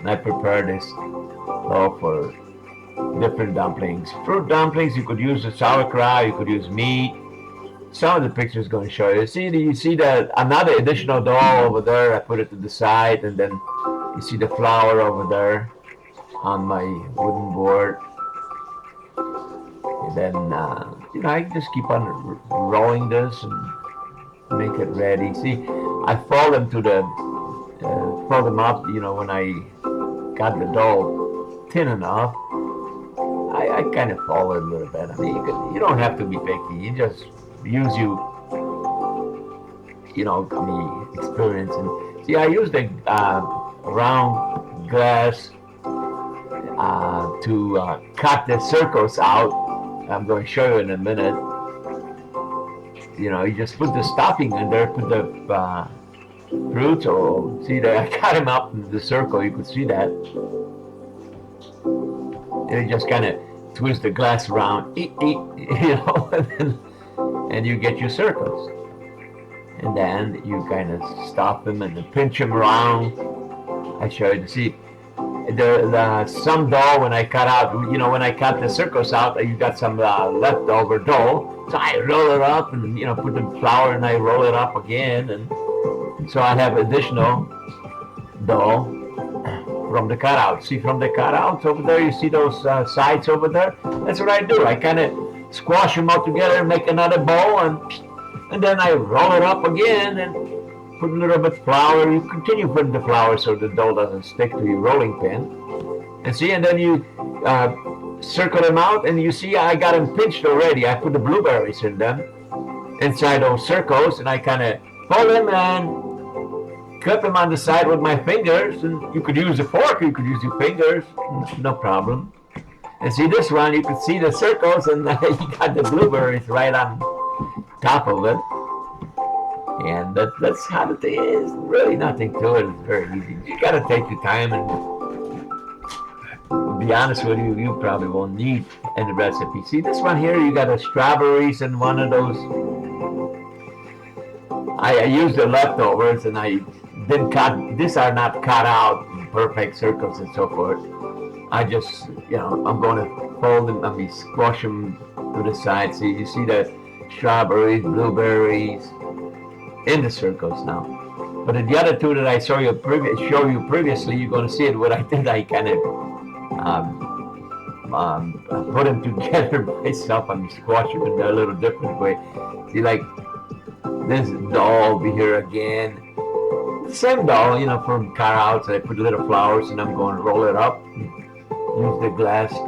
And I prepare this dough for different dumplings. Fruit dumplings, you could use a sauerkraut, you could use meat. Some of the pictures going to show you. You see that another additional dough over there. I put it to the side, and then you see the flour over there on my wooden board. And then I just keep on rolling this and make it ready. See, I fold them to the fold them up. When I got the dough thin enough, I kind of fold it a little bit. I mean, you don't have to be picky. You just use experience. And see, I use the round glass to cut the circles out. I'm going to show you in a minute. You just put the stuffing in there, put the fruits, or see that I cut them up in the circle. You could see that. And you just kind of twist the glass around, and you get your circles. And then you kind of stuff them and then pinch them around. I show you to see. Some dough when I cut out, when I cut the circles out, you got some leftover dough. So I roll it up and put the flour and I roll it up again, and so I have additional dough from the cutouts. See, from the cutouts over there, you see those sides over there? That's what I do. I kind of squash them all together and make another bowl, and then I roll it up again and put a little bit of flour. You continue putting the flour so the dough doesn't stick to your rolling pin. And see, and then you circle them out, and you see I got them pinched already. I put the blueberries in them, inside those circles, and I kind of fold them and cut them on the side with my fingers. And you could use a fork, you could use your fingers, no problem. And see this one, you could see the circles, and you got the blueberries right on top of it. And that's how the thing is. Really nothing to it. It's very easy. You got to take your time, and to be honest with you, you probably won't need any recipe. See this one here, you got the strawberries in one of those. I used the leftovers, and I didn't cut. These are not cut out in perfect circles and so forth. I just, I'm going to fold them, squash them to the side. See, you see the strawberries, blueberries in the circles now. But the other two that I show you previously, you're going to see it. What I did, I kind of put them together myself. Squash them in a little different way. See, like this dough over here again. The same dough, from cutouts. I put little flowers, and I'm going to roll it up. Use the glass to,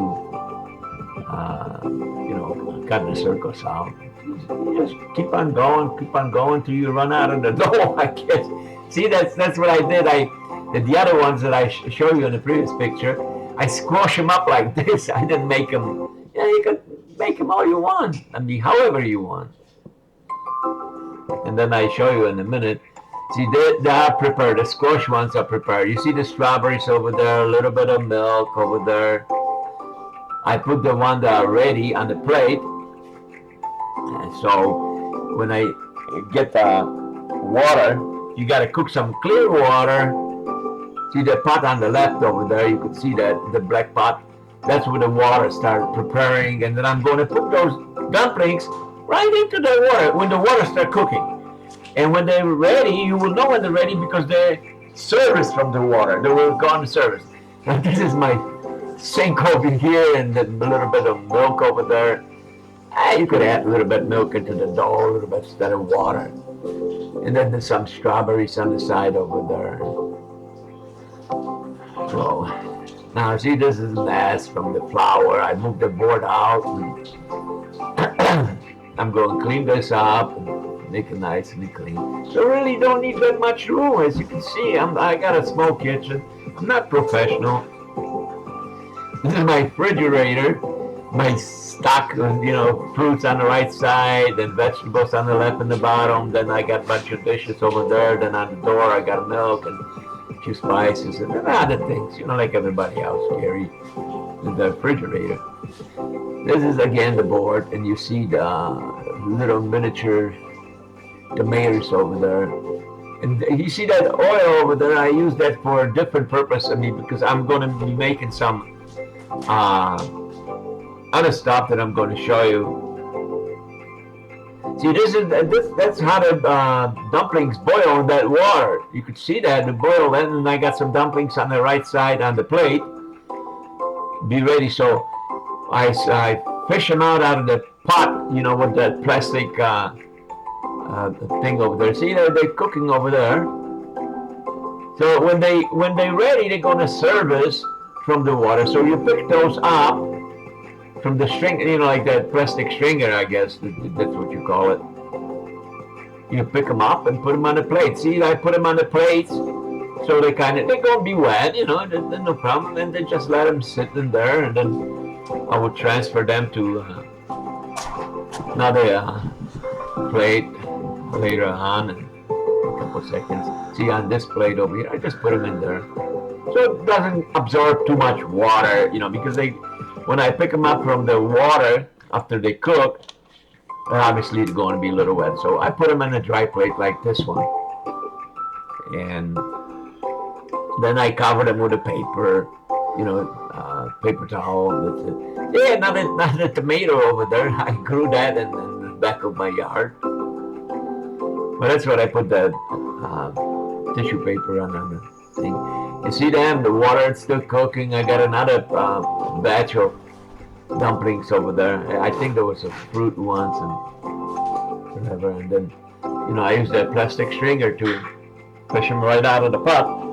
cut the circles out. You just keep on going till you run out of the dough, I guess. See, that's what I did. The other ones that I show you in the previous picture, I squash them up like this. I didn't make them. You can make them all you want. However you want. And then I show you in a minute. See, they are prepared. The squash ones are prepared. You see the strawberries over there, a little bit of milk over there. I put the one that are ready on the plate. And so when I get the water, you got to cook some clear water. See the pot on the left over there, you can see that the black pot. That's where the water started preparing. And then I'm going to put those dumplings right into the water when the water starts cooking. And when they're ready, you will know when they're ready because they're serviced from the water. They will go on the service. Now this is my sink over here and a little bit of milk over there. You could add a little bit of milk into the dough, a little bit instead of water. And then there's some strawberries on the side over there. So now see, this is a mess from the flour. I moved the board out. And I'm going to clean this up and make it nicely clean. So really don't need that much room. As you can see, I got a small kitchen. I'm not professional. This is my refrigerator. My stock, fruits on the right side and vegetables on the left and the bottom. Then I got a bunch of dishes over there. Then on the door I got milk and a few spices and other things, like everybody else, Gary, in the refrigerator. This is again the board, and you see the little miniature tomatoes over there. And you see that oil over there? I use that for a different purpose. I mean, because I'm going to be making some uh, other stuff that I'm going to show you. See, that's how the dumplings boil in that water. You could see that the boil, and I got some dumplings on the right side on the plate. Be ready. So I fish them out of the pot, with that plastic thing over there. See, they're cooking over there. So when they're ready, they're going to service from the water. So you pick those up from the string, like that plastic stringer, I guess that's what you call it. You pick them up and put them on the plate. See, I put them on the plates, so they're going to be wet, there's no problem. And then just let them sit in there, and then I would transfer them to another plate later on in a couple of seconds. See, on this plate over here, I just put them in there, so it doesn't absorb too much water, because when I pick them up from the water after they cook, obviously it's going to be a little wet. So I put them in a dry plate like this one, and then I cover them with a paper, paper towel. That's it. Yeah, another tomato over there. I grew that in the back of my yard. But that's what I put the tissue paper on the thing. You see them? The water is still cooking. I got another batch of dumplings over there. I think there was a fruit once and whatever. And then, I used that plastic stringer to fish them right out of the pot.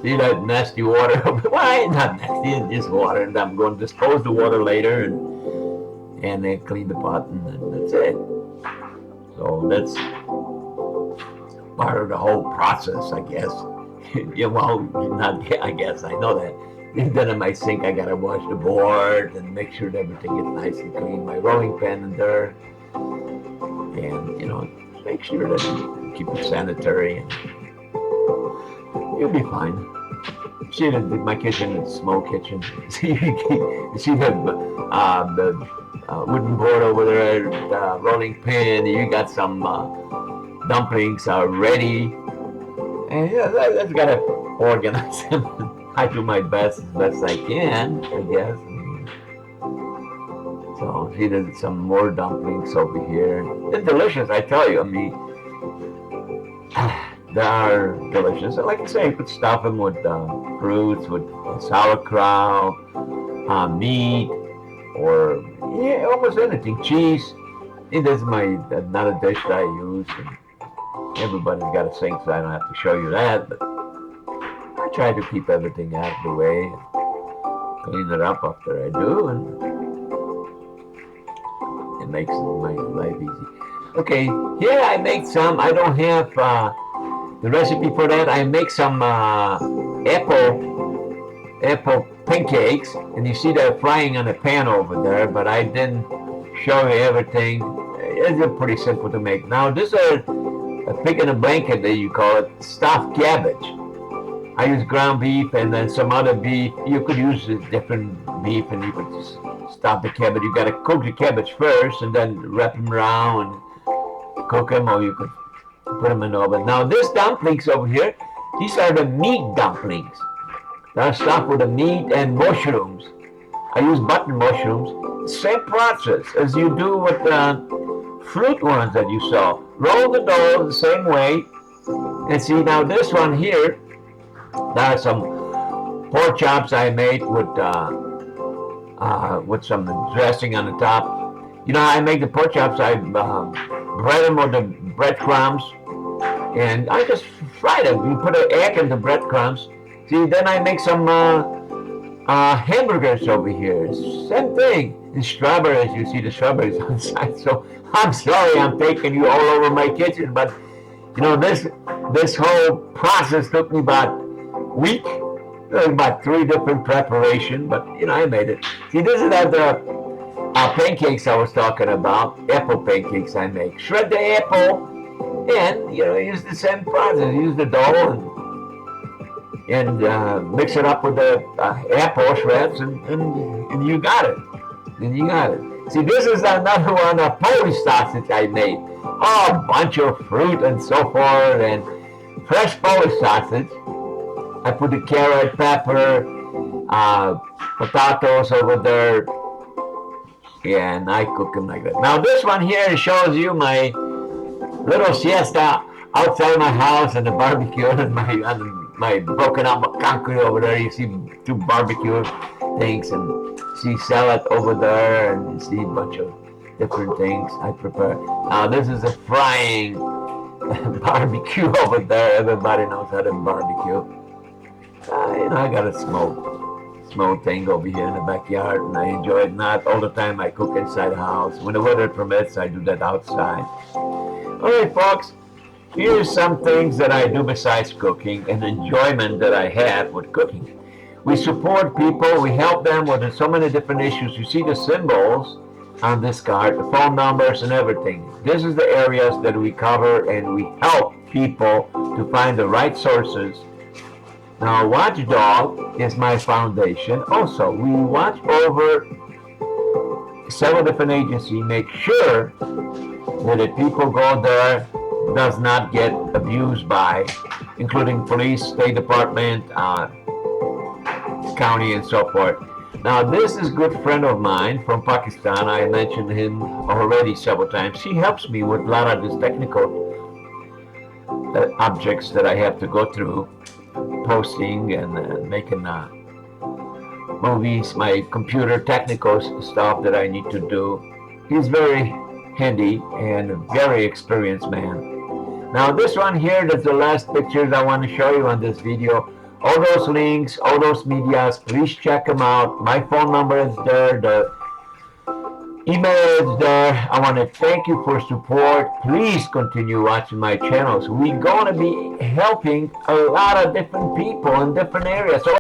See that nasty water? Why not nasty? It's just water, and I'm going to dispose the water later and then clean the pot, and that's it. So that's part of the whole process, I guess. Well, not I guess, I know that. And then in my sink, I gotta wash the board and make sure that everything is nice and clean. My rolling pin in there, and make sure that you keep it sanitary, and you'll be fine. See that my kitchen is a small kitchen. See, you see the wooden board over there, the rolling pin. You got some dumplings are ready, and I just gotta organize them. I do my best as best I can, I guess. So see, there's some more dumplings over here. They're delicious, I tell you. I mean, they are delicious. Like I say, you could stuff them with fruits, with sauerkraut, meat, or almost anything. Cheese. And this is another dish that I use. And everybody's got a sink, so I don't have to show you that. But I try to keep everything out of the way, and clean it up after I do, and it makes my life easy. Okay, here I make some. I don't have the recipe for that. I make some apple pancakes, and you see they're frying on a pan over there, but I didn't show you everything. It's pretty simple to make. Now this is a pig in a blanket that you call it, stuffed cabbage. I use ground beef and then some other beef. You could use a different beef, and you could just stuff the cabbage. You got to cook the cabbage first and then wrap them around and cook them, or you could put them in the oven. Now this dumplings over here, these are the meat dumplings. They're stuffed with the meat and mushrooms. I use button mushrooms. Same process as you do with the fruit ones that you saw. Roll the dough the same way. And see, now this one here, there are some pork chops I made with some dressing on the top. I make the pork chops. I bread them with the breadcrumbs, and I just fry them. You put an egg in the breadcrumbs. See, then I make some hamburgers over here. Same thing. And strawberries. You see the strawberries on the side. So I'm sorry I'm taking you all over my kitchen, but this whole process took me about a week. About 3 different preparations, but I made it. See, this is the pancakes I was talking about. Apple pancakes I make. Shred the apple, and use the same process. Use the dough and mix it up with the apple shreds, and you got it. And you got it. See, this is another one, a Polish sausage I made. a bunch of fruit and so forth, and fresh Polish sausage. I put the carrot, pepper, potatoes over there, and I cook them like that. Now this one here shows you my little siesta outside my house and the barbecue and my broken up concrete over there. You see two barbecue things and see salad over there and you see a bunch of different things I prepare. Now this is a frying barbecue over there. Everybody knows how to barbecue. I got a small thing over here in the backyard, and I enjoy it. Not all the time. I cook inside the house. When the weather permits, I do that outside. All right, folks. Here's some things that I do besides cooking and enjoyment that I have with cooking. We support people. We help them with so many different issues. You see the symbols on this card, the phone numbers and everything. This is the areas that we cover, and we help people to find the right sources. Now, Watchdog is my foundation. Also, we watch over several different agencies, make sure that the people go there does not get abused by, including police, State Department, county, and so forth. Now, this is a good friend of mine from Pakistan. I mentioned him already several times. He helps me with a lot of these technical objects that I have to go through, posting and making movies, my computer technical stuff that I need to do. He's very handy and a very experienced man. Now this one here, that's the last pictures I want to show you on this video. All those links, all those medias, please check them out. My phone number is there, the email is there. I want to thank you for support. Please continue watching my channels. We're going to be helping a lot of different people in different areas. So